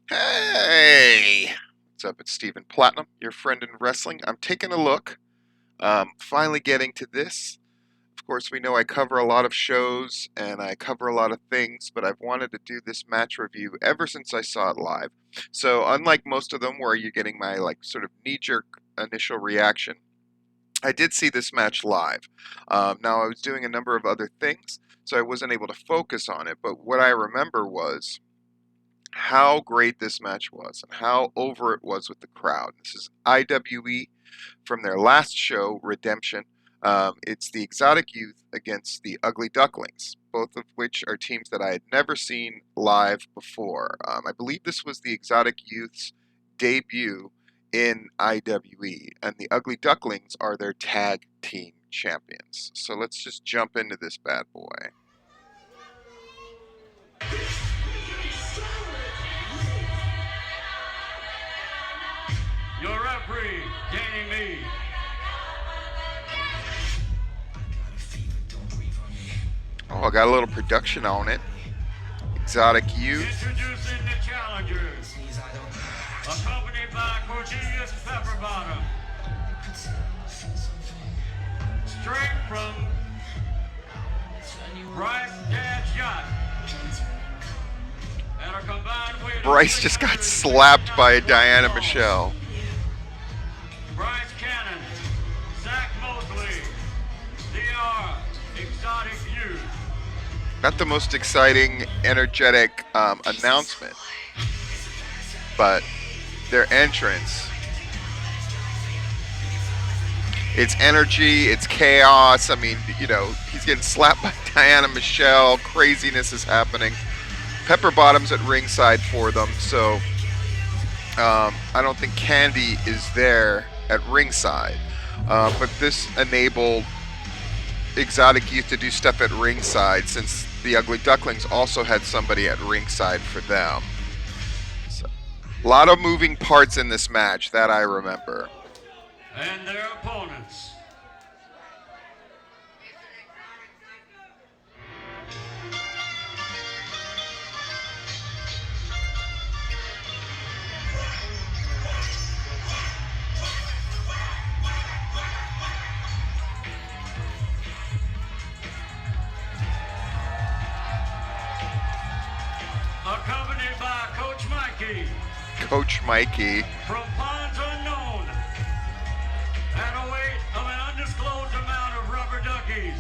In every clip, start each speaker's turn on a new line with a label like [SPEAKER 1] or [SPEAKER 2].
[SPEAKER 1] Hey! What's up? It's Stephen Platinum, your friend in wrestling. I'm taking a look. Finally getting to this. Of course, we know I cover a lot of shows and I cover a lot of things, but I've wanted to do this match review ever since I saw it live. So, unlike most of them where you're getting my sort of knee-jerk initial reaction, I did see this match live. Now, I was doing a number of other things, so I wasn't able to focus on it, but what I remember was how great this match was and how over it was with the crowd. This is IWE from their last show, Redemption. It's the Exotic Youth against the Ugly Ducklings, both of which are teams that I had never seen live before. I believe this was the Exotic Youth's debut in IWE, and the Ugly Ducklings are their tag team champions. So let's just jump into this bad boy.
[SPEAKER 2] Your referee, Danny Me.
[SPEAKER 1] Oh, I got a little production on it. Exotic Youth.
[SPEAKER 2] Introducing the challengers. Accompanied by Cornelius Pepperbottom. Straight from Bryce Dad's Yacht. At a combined weight
[SPEAKER 1] Bryce just got slapped by Diana Michelle.
[SPEAKER 2] Bryce Cannon, Zach Mosley, DR, Exotic Youth.
[SPEAKER 1] Not the most exciting, energetic announcement, but their entrance. It's energy, it's chaos. I mean, he's getting slapped by Diana Michelle. Craziness is happening. Pepperbottom's at ringside for them, so I don't think Candy is there at ringside. But this enabled Exotic Youth to do stuff at ringside, since the Ugly Ducklings also had somebody at ringside for them. So, a lot of moving parts in this match, that I remember.
[SPEAKER 2] And their opponents. Accompanied by Coach Mikey.
[SPEAKER 1] Coach Mikey.
[SPEAKER 2] From Ponds Unknown. At a weight of an undisclosed amount of rubber duckies.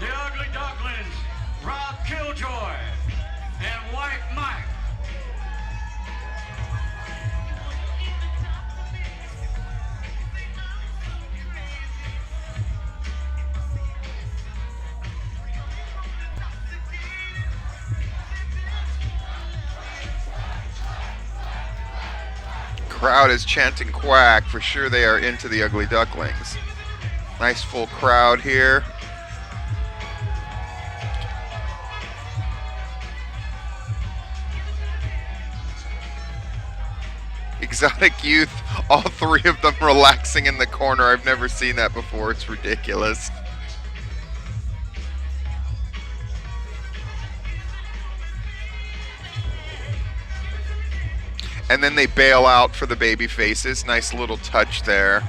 [SPEAKER 2] The Ugly Ducklings, Rob Killjoy and White Mike.
[SPEAKER 1] Crowd is chanting quack. For sure they are into the Ugly Ducklings. Nice full crowd here. Exotic Youth, all three of them relaxing in the corner. I've never seen that before. It's ridiculous. And then they bail out for the baby faces. Nice little touch there.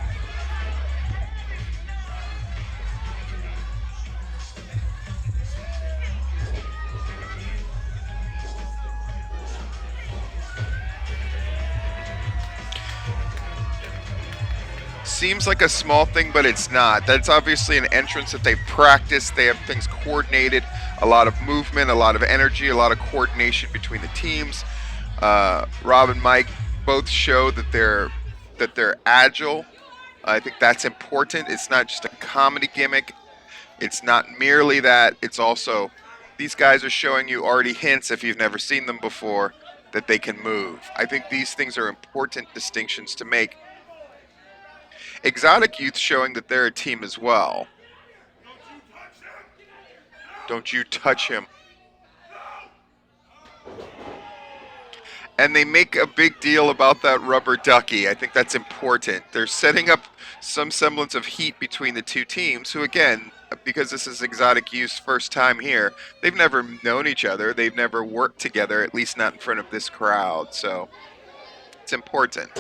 [SPEAKER 1] Seems like a small thing, but it's not. That's obviously an entrance that they've practiced. They have things coordinated, a lot of movement, a lot of energy, a lot of coordination between the teams. Rob and Mike both show that they're agile. I think that's important. It's not just a comedy gimmick. It's not merely that. It's also, these guys are showing you already hints, if you've never seen them before, that they can move. I think these things are important distinctions to make. Exotic Youth showing that they're a team as well. Don't you touch him. And they make a big deal about that rubber ducky. I think that's important. They're setting up some semblance of heat between the two teams, who, again, because this is Exotic Youth's first time here, they've never known each other. They've never worked together, at least not in front of this crowd. So it's important.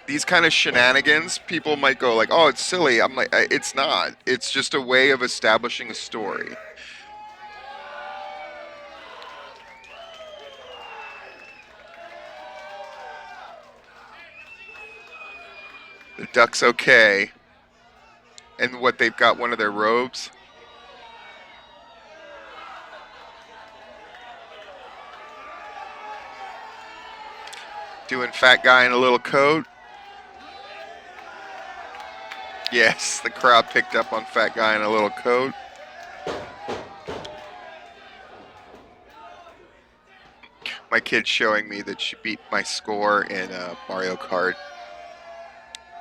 [SPEAKER 1] These kind of shenanigans, people might go like, "Oh, it's silly." I'm like, "It's not. It's just a way of establishing a story." The duck's okay, and what they've got one of their robes. Doing fat guy in a little coat. Yes, the crowd picked up on fat guy in a little coat. My kid's showing me that she beat my score in Mario Kart,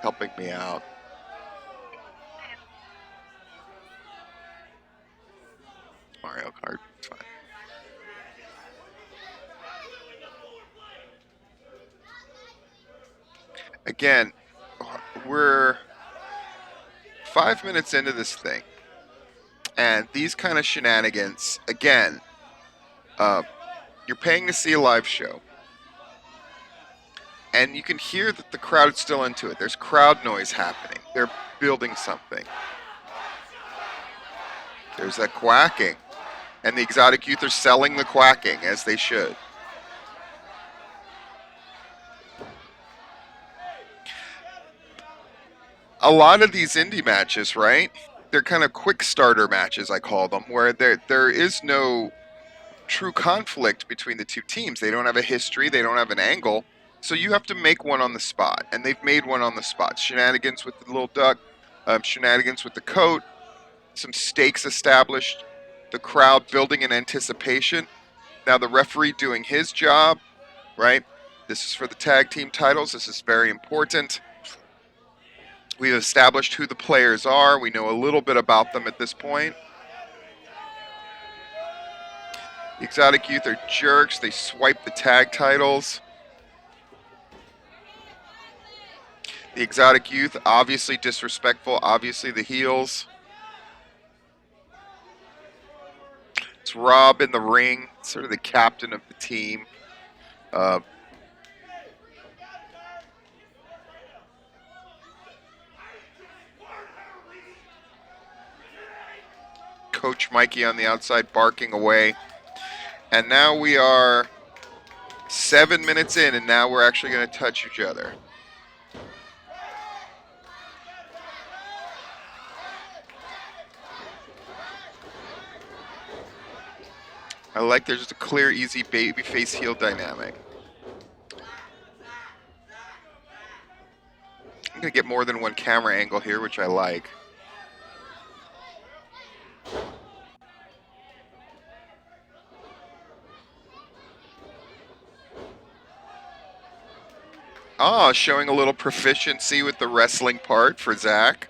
[SPEAKER 1] helping me out. Mario Kart, it's fine. Again, we're 5 minutes into this thing, and these kind of shenanigans, again, you're paying to see a live show, and you can hear that the crowd's still into it. There's crowd noise happening. They're building something. There's that quacking, and the Exotic Youth are selling the quacking, as they should. A lot of these indie matches, right? They're kind of quick starter matches, I call them, where there is no true conflict between the two teams. They don't have a history, they don't have an angle, so you have to make one on the spot, and they've made one on the spot. Shenanigans with the little duck, shenanigans with the coat, some stakes established, the crowd building in anticipation. Now the referee doing his job, right? This is for the tag team titles. This is very important. We've established who the players are. We know a little bit about them at this point. The Exotic Youth are jerks. They swipe the tag titles. The Exotic Youth, obviously disrespectful, obviously the heels. It's Rob in the ring, sort of the captain of the team. Coach Mikey on the outside barking away. And now we are 7 minutes in, and now we're actually going to touch each other. I like there's just a clear, easy babyface heel dynamic. I'm going to get more than one camera angle here, which I like. Ah, showing a little proficiency with the wrestling part for Zach.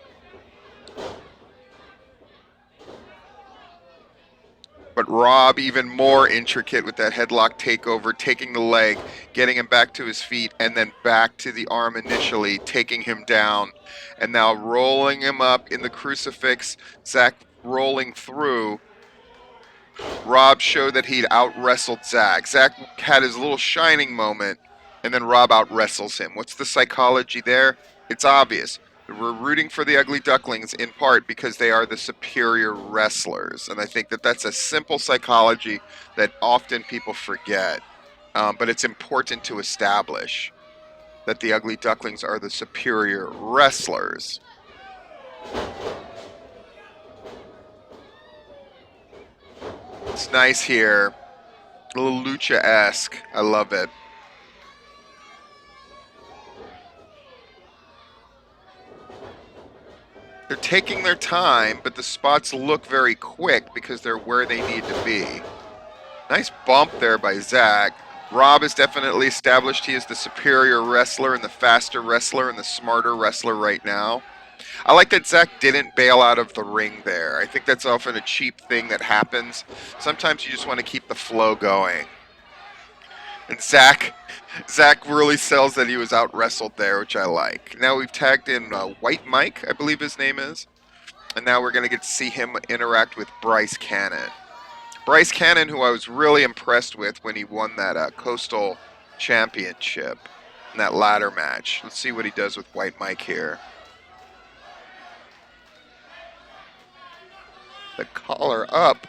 [SPEAKER 1] But Rob, even more intricate with that headlock takeover, taking the leg, getting him back to his feet, and then back to the arm initially, taking him down, and now rolling him up in the crucifix. Zach rolling through. Rob showed that he'd out-wrestled Zach. Zach had his little shining moment, and then Rob out-wrestles him. What's the psychology there? It's obvious. We're rooting for the Ugly Ducklings in part because they are the superior wrestlers. And I think that that's a simple psychology that often people forget. But it's important to establish that the Ugly Ducklings are the superior wrestlers. It's nice here. A little lucha-esque. I love it. They're taking their time, but the spots look very quick because they're where they need to be. Nice bump there by Zach. Rob has definitely established he is the superior wrestler and the faster wrestler and the smarter wrestler right now. I like that Zach didn't bail out of the ring there. I think that's often a cheap thing that happens. Sometimes you just want to keep the flow going. And Zach really sells that he was out wrestled there, which I like. Now we've tagged in White Mike, I believe his name is. And now we're going to get to see him interact with Bryce Cannon. Bryce Cannon, who I was really impressed with when he won that Coastal Championship in that ladder match. Let's see what he does with White Mike here. The collar up.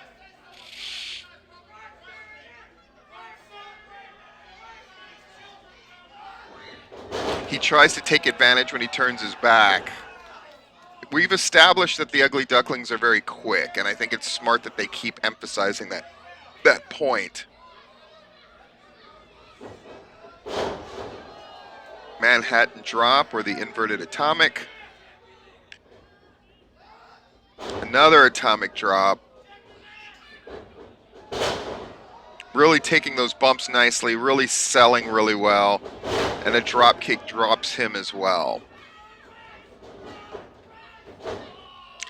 [SPEAKER 1] He tries to take advantage when he turns his back. We've established that the Ugly Ducklings are very quick, and I think it's smart that they keep emphasizing that point. Manhattan drop or the inverted atomic. Another atomic drop. Really taking those bumps nicely, really selling really well. And a drop kick drops him as well.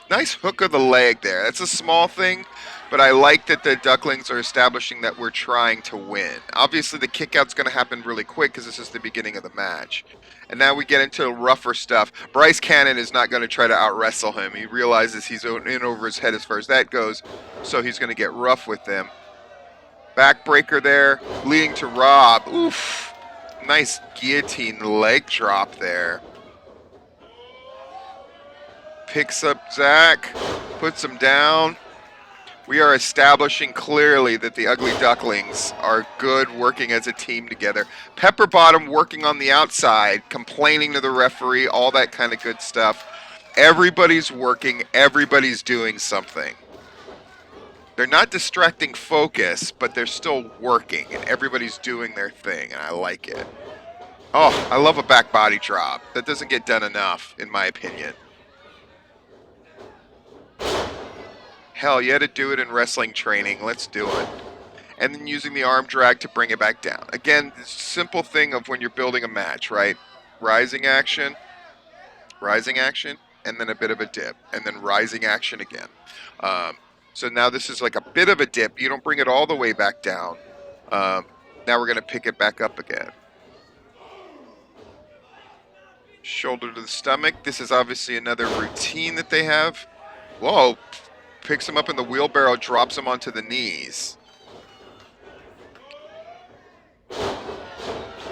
[SPEAKER 1] Nice hook of the leg there. That's a small thing, but I like that the Ducklings are establishing that we're trying to win. Obviously, the kick-out's going to happen really quick because this is the beginning of the match. And now we get into rougher stuff. Bryce Cannon is not going to try to out-wrestle him. He realizes he's in over his head as far as that goes, so he's going to get rough with them. Backbreaker there, leading to Rob. Oof. Nice guillotine leg drop there. Picks up Zach, puts him down. We are establishing clearly that the Ugly Ducklings are good working as a team together. Pepper Bottom working on the outside, complaining to the referee, all that kind of good stuff. Everybody's working, everybody's doing something. They're not distracting focus, but they're still working, and everybody's doing their thing, and I like it. Oh, I love a back body drop. That doesn't get done enough, in my opinion. Hell, you had to do it in wrestling training. Let's do it. And then using the arm drag to bring it back down. Again, this simple thing of when you're building a match, right? Rising action, and then a bit of a dip, and then rising action again. So now this is like a bit of a dip. You don't bring it all the way back down. Now we're going to pick it back up again. Shoulder to the stomach. This is obviously another routine that they have. Whoa. Picks him up in the wheelbarrow, drops him onto the knees.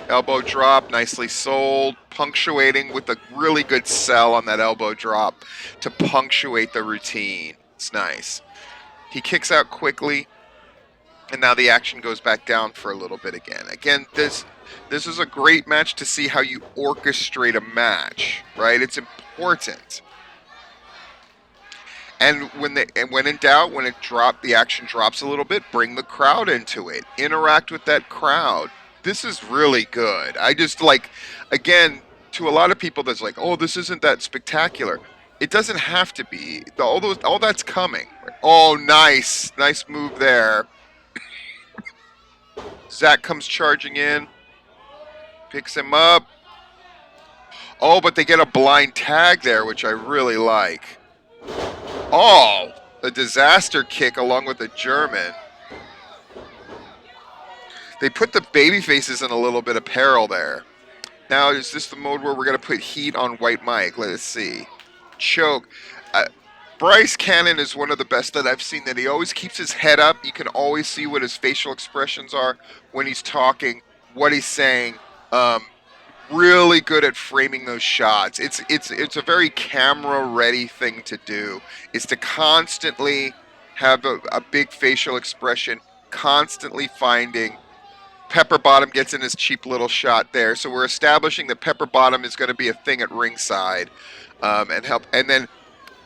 [SPEAKER 1] Elbow drop, nicely sold. Punctuating with a really good sell on that elbow drop to punctuate the routine. It's nice. He kicks out quickly, and now the action goes back down for a little bit again. Again, this is a great match to see how you orchestrate a match, right? It's important. And when in doubt, when the action drops a little bit, bring the crowd into it. Interact with that crowd. This is really good. I just like, again, to a lot of people that's like, oh, this isn't that spectacular. It doesn't have to be. All that's coming. Oh, nice move there. Zach comes charging in, picks him up. Oh, but they get a blind tag there, which I really like. Oh, a disaster kick along with a German. They put the baby faces in a little bit of peril there. Now, is this the mode where we're going to put heat on White Mike? Let us see. Choke. Bryce Cannon is one of the best that I've seen, that he always keeps his head up. You can always see what his facial expressions are when he's talking, what he's saying. Really good at framing those shots. It's a very camera-ready thing to do, is to constantly have a big facial expression, constantly finding. Pepper Bottom gets in his cheap little shot there, so we're establishing that Pepper Bottom is going to be a thing at ringside,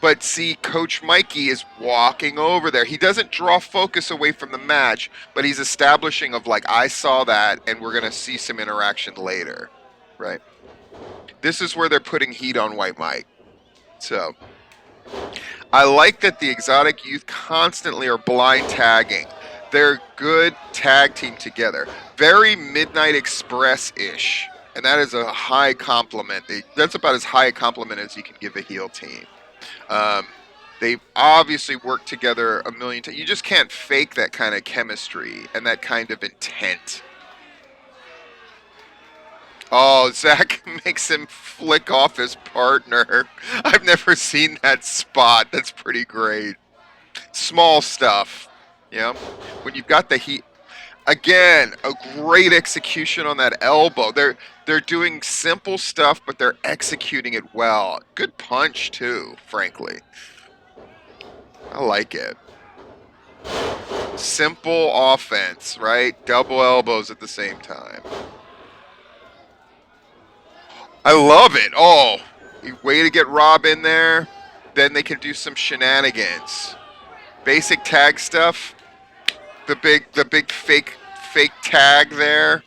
[SPEAKER 1] but see, Coach Mikey is walking over there. He doesn't draw focus away from the match, but he's establishing of like, I saw that, and we're going to see some interaction later. Right. This is where they're putting heat on White Mike. So, I like that the Exotic Youth constantly are blind tagging. They're good tag team together. Very Midnight Express-ish. And that is a high compliment. That's about as high a compliment as you can give a heel team. They've obviously worked together a million times. You just can't fake that kind of chemistry and that kind of intent. Oh, Zach makes him flick off his partner. I've never seen that spot. That's pretty great. Small stuff. Yeah. When you've got the heat again, a great execution on that elbow. They're doing simple stuff, but they're executing it well. Good punch too, frankly. I like it. Simple offense, right? Double elbows at the same time. I love it. Oh, way to get Rob in there. Then they can do some shenanigans. Basic tag stuff. The big fake tag there.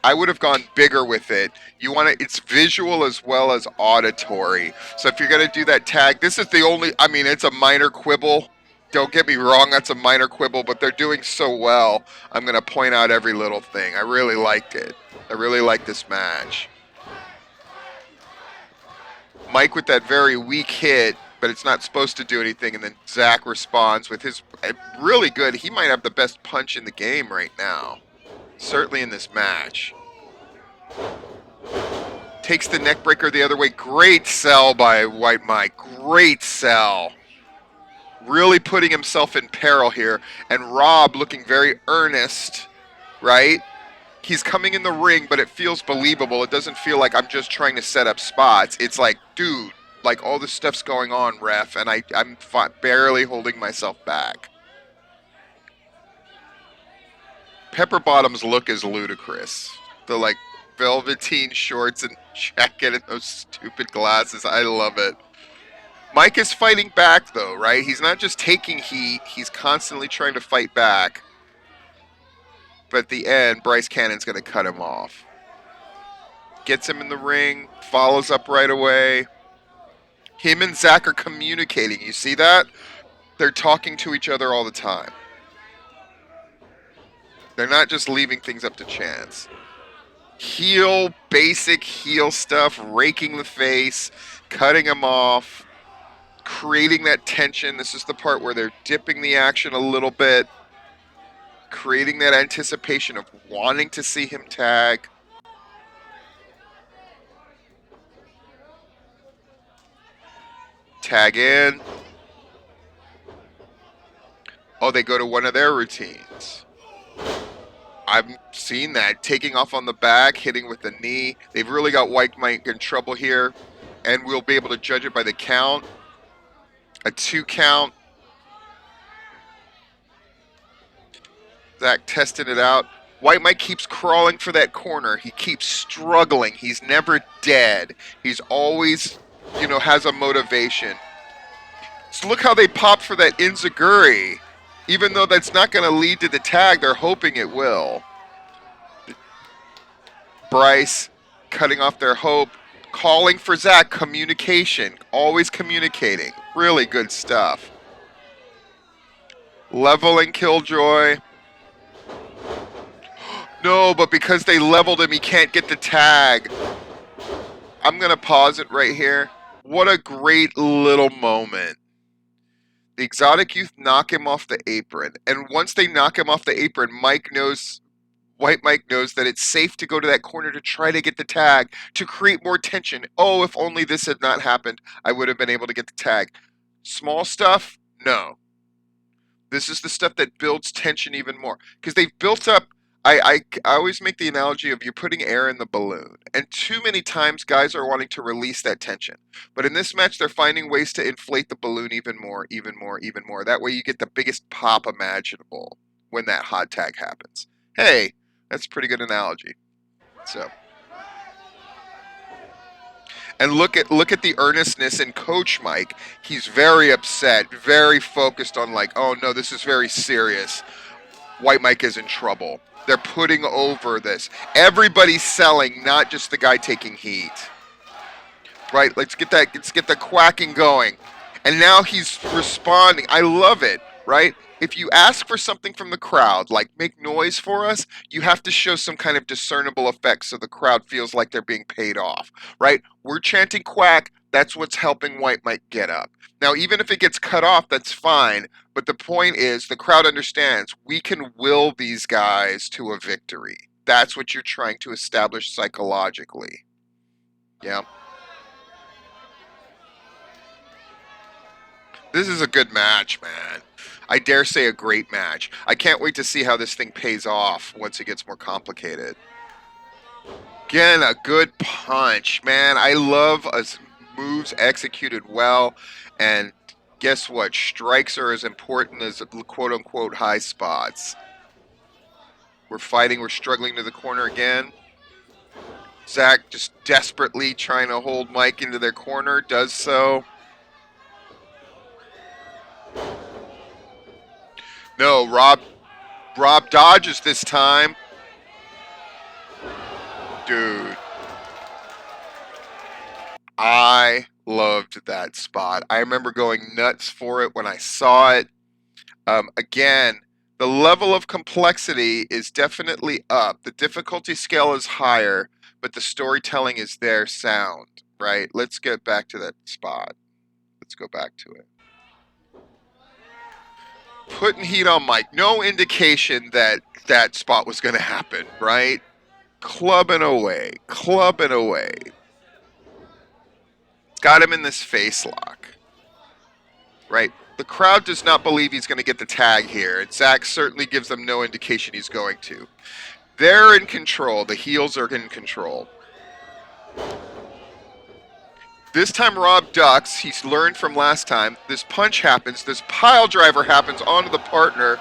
[SPEAKER 1] I would have gone bigger with it. You want to, it's visual as well as auditory. So if you're going to do that tag, this is the only, I mean, it's a minor quibble. Don't get me wrong, that's a minor quibble, but they're doing so well. I'm going to point out every little thing. I really liked it. I really liked this match. Mike with that very weak hit, but it's not supposed to do anything, and then Zach responds with his really good. He might have the best punch in the game right now. Certainly in this match. Takes the neck breaker the other way. Great sell by White Mike. Great sell. Really putting himself in peril here. And Rob looking very earnest, right? He's coming in the ring, but it feels believable. It doesn't feel like I'm just trying to set up spots. It's like, dude, like all this stuff's going on, ref, and I'm barely holding myself back. Pepper Bottom's look is ludicrous. The like velveteen shorts and jacket and those stupid glasses. I love it. Mike is fighting back though, right? He's not just taking heat, he's constantly trying to fight back. But at the end, Bryce Cannon's going to cut him off. Gets him in the ring, follows up right away. Him and Zach are communicating. You see that? They're talking to each other all the time. They're not just leaving things up to chance. Heel, basic heel stuff, raking the face, cutting him off, creating that tension. This is the part where they're dipping the action a little bit, creating that anticipation of wanting to see him tag. Tag in. Oh, they go to one of their routines. I've seen that. Taking off on the back, hitting with the knee. They've really got White Mike in trouble here. And we'll be able to judge it by the count. A 2 count. Zach testing it out. White Mike keeps crawling for that corner. He keeps struggling. He's never dead. He's always, has a motivation. So look how they pop for that Inzaguri. Even though that's not going to lead to the tag, they're hoping it will. Bryce cutting off their hope. Calling for Zach. Communication. Always communicating. Really good stuff. Leveling Killjoy. No, but because they leveled him, he can't get the tag. I'm going to pause it right here. What a great little moment. The Exotic Youth knock him off the apron. And once they knock him off the apron, White Mike knows that it's safe to go to that corner to try to get the tag, to create more tension. Oh, if only this had not happened, I would have been able to get the tag. Small stuff? No. This is the stuff that builds tension even more. Because they've built up, I always make the analogy of you're putting air in the balloon. And too many times guys are wanting to release that tension. But in this match, they're finding ways to inflate the balloon even more, even more, even more. That way you get the biggest pop imaginable when that hot tag happens. Hey, that's a pretty good analogy. So, and look at the earnestness in Coach Mike. He's very upset, very focused on like, oh no, this is very serious. White Mike is in trouble. They're putting over this. Everybody's selling, not just the guy taking heat. Right? Let's get the quacking going. And now he's responding. I love it, right? If you ask for something from the crowd, like make noise for us, you have to show some kind of discernible effect so the crowd feels like they're being paid off, right? We're chanting quack. That's what's helping White Mike get up. Now, even if it gets cut off, that's fine. But the point is the crowd understands we can will these guys to a victory. that's what you're trying to establish psychologically. Yeah. This is a good match, man. I dare say a great match. I can't wait to see how this thing pays off once it gets more complicated. Again, a good punch, man. I love moves executed well, and guess what? Strikes are as important as quote-unquote high spots. We're fighting. We're struggling to the corner again. Zach just desperately trying to hold Mike into their corner. Does so. No, Rob dodges this time. Dude. I loved that spot. I remember going nuts for it when I saw it. Again, the level of complexity is definitely up. The difficulty scale is higher, but the storytelling is there sound, right? Let's get back to that spot. Let's go back to it. Putting heat on Mike. No indication that that spot was going to happen, right? Clubbing away. Clubbing away. Got him in this face lock. Right? The crowd does not believe he's going to get the tag here, and Zach certainly gives them no indication he's going to. They're in control. The heels are in control. This time Rob ducks. He's learned from last time. This punch happens. This pile driver happens onto the partner,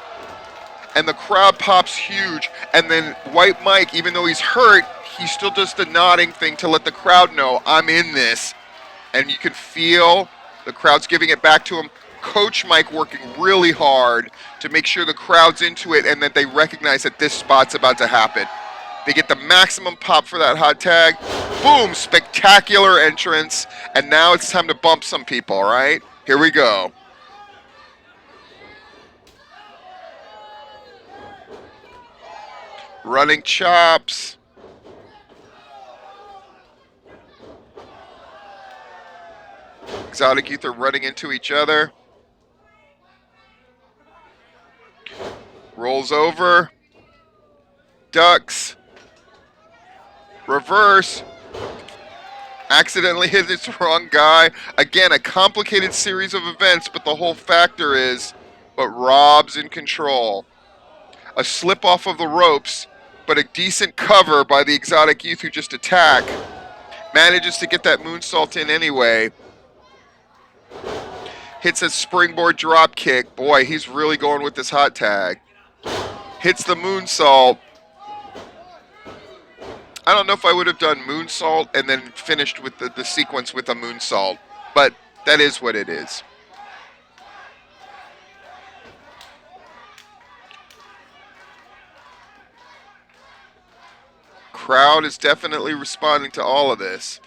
[SPEAKER 1] and the crowd pops huge. And then White Mike, even though he's hurt, he still does the nodding thing to let the crowd know, I'm in this. And you can feel the crowd's giving it back to him. Coach Mike working really hard to make sure the crowd's into it and that they recognize that this spot's about to happen. They get the maximum pop for that hot tag. Boom, spectacular entrance. And now it's time to bump some people, all right? Here we go. Running chops. Exotic Youth are running into each other. Rolls over. Ducks. Reverse. Accidentally hit its wrong guy. Again, a complicated series of events, but the whole factor is, but Rob's in control. A slip off of the ropes, but a decent cover by the Exotic Youth who just attack. Manages to get that moonsault in anyway. Hits a springboard drop kick. Boy, he's really going with this hot tag. Hits the moonsault. I don't know if I would have done moonsault and then finished with the sequence with a moonsault, but that is what it is. Crowd is definitely responding to all of this.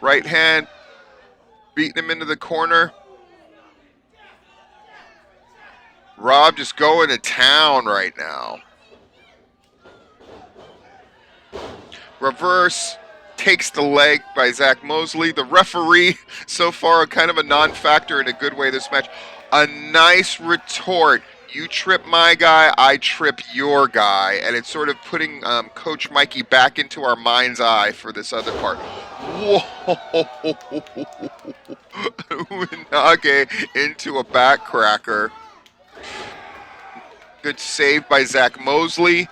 [SPEAKER 1] Right hand, beating him into the corner. Rob just going to town right now. Reverse, takes the leg by Zach Mosley. The referee, so far, kind of a non-factor in a good way this match. A nice retort. You trip my guy, I trip your guy. And it's sort of putting Coach Mikey back into our mind's eye for this other part. Whoa! Unage into a backcracker. Good save by Zach Mosley.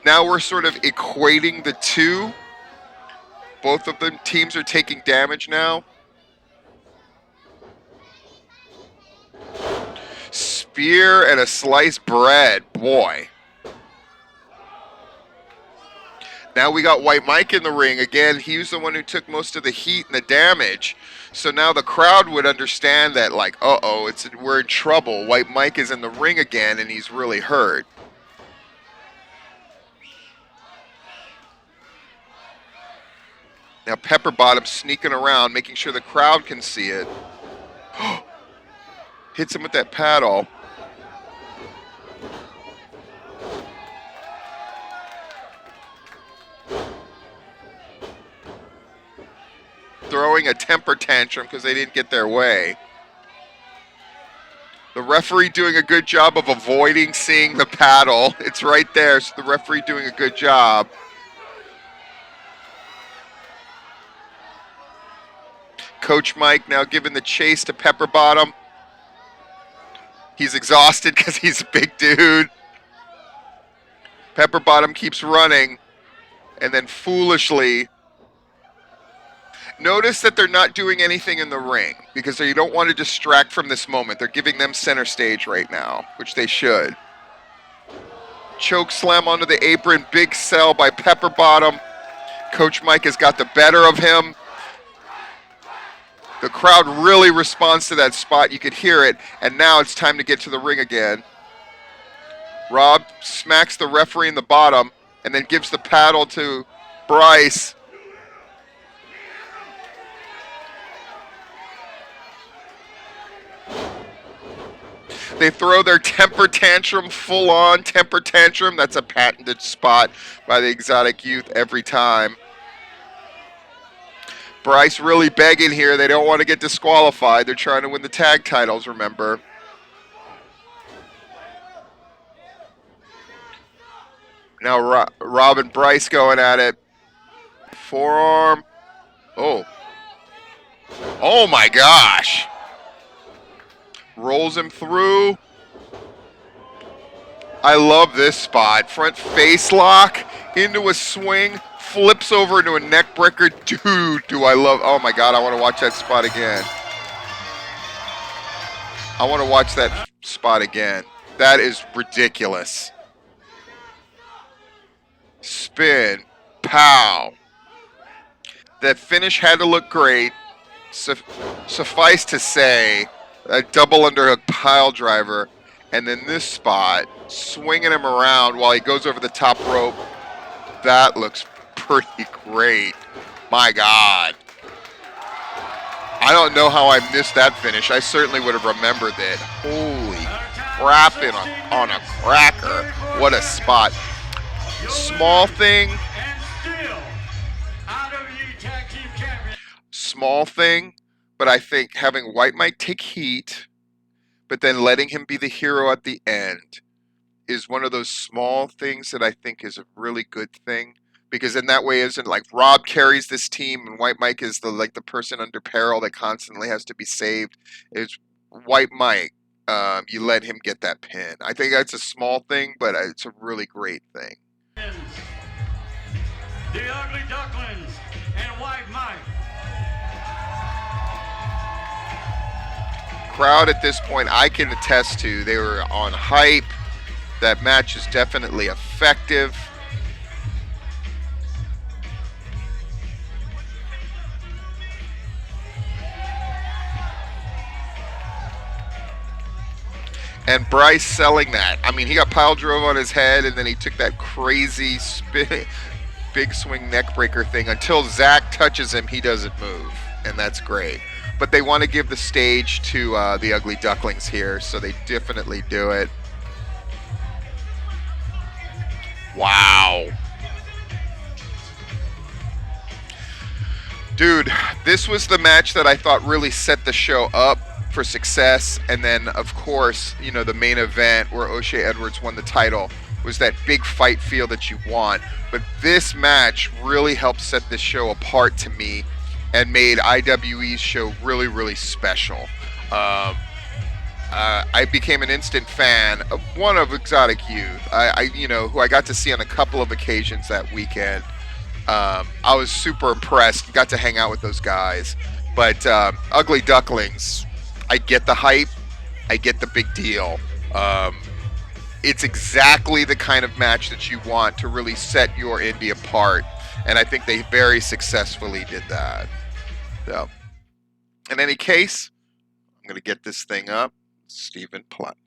[SPEAKER 1] Now we're sort of equating the two. Both of the teams are taking damage now. Spear and a sliced bread. Boy. Now we got White Mike in the ring. Again, he was the one who took most of the heat and the damage. So now the crowd would understand that, like, uh-oh, we're in trouble. White Mike is in the ring again, and he's really hurt. Now Pepper Bottom sneaking around, making sure the crowd can see it. Hits him with that paddle. Throwing a temper tantrum because they didn't get their way. The referee doing a good job of avoiding seeing the paddle. It's right there, so the referee doing a good job. Coach Mike now giving the chase to Pepper Bottom. He's exhausted because he's a big dude. Pepper Bottom keeps running, and then foolishly, notice that they're not doing anything in the ring because you don't want to distract from this moment. They're giving them center stage right now, which they should. Choke slam onto the apron, big sell by Pepper Bottom. Coach Mike has got the better of him. The crowd really responds to that spot. You could hear it, and now it's time to get to the ring again. Rob smacks the referee in the bottom and then gives the paddle to Bryce. They throw their temper tantrum, full-on temper tantrum. That's a patented spot by the Exotic Youth every time. Bryce really begging here. They don't want to get disqualified. They're trying to win the tag titles, remember. Now Rob and Bryce going at it. Forearm. Oh. Oh my gosh. Rolls him through. I love this spot. Front face lock into a swing. Flips over into a neck breaker. Dude, do I love. Oh my God, I want to watch that spot again. I want to watch that spot again. That is ridiculous. Spin. Pow. That finish had to look great. Suffice to say, a double underhook pile driver. And then this spot, swinging him around while he goes over the top rope. That looks pretty great. My God. I don't know how I missed that finish. I certainly would have remembered it. Holy crapping on a cracker. What a spot. Small thing. Small thing, but I think having White Mike take heat, but then letting him be the hero at the end is one of those small things that I think is a really good thing. Because in that way, isn't like Rob carries this team and White Mike is the person under peril that constantly has to be saved. It's White Mike. You let him get that pin. I think that's a small thing, but it's a really great thing.
[SPEAKER 2] The Ugly Ducklings and White Mike.
[SPEAKER 1] Crowd at this point, I can attest to, they were on hype. That match is definitely effective. And Bryce selling that. I mean, he got pile drove on his head, and then he took that crazy spin, big swing neck breaker thing. Until Zach touches him, he doesn't move, and that's great. But they want to give the stage to the Ugly Ducklings here, so they definitely do it. Wow. Dude, this was the match that I thought really set the show up for success. And then, of course, you know, the main event where O'Shea Edwards won the title was that big fight feel that you want. But this match really helped set this show apart to me and made IWE's show really, really special. I became an instant fan of one of Exotic Youth, who I got to see on a couple of occasions that weekend. I was super impressed. Got to hang out with those guys. But Ugly Ducklings, I get the hype. I get the big deal. It's exactly the kind of match that you want to really set your indie apart. And I think they very successfully did that. So, in any case, I'm going to get this thing up. Stephen Platt.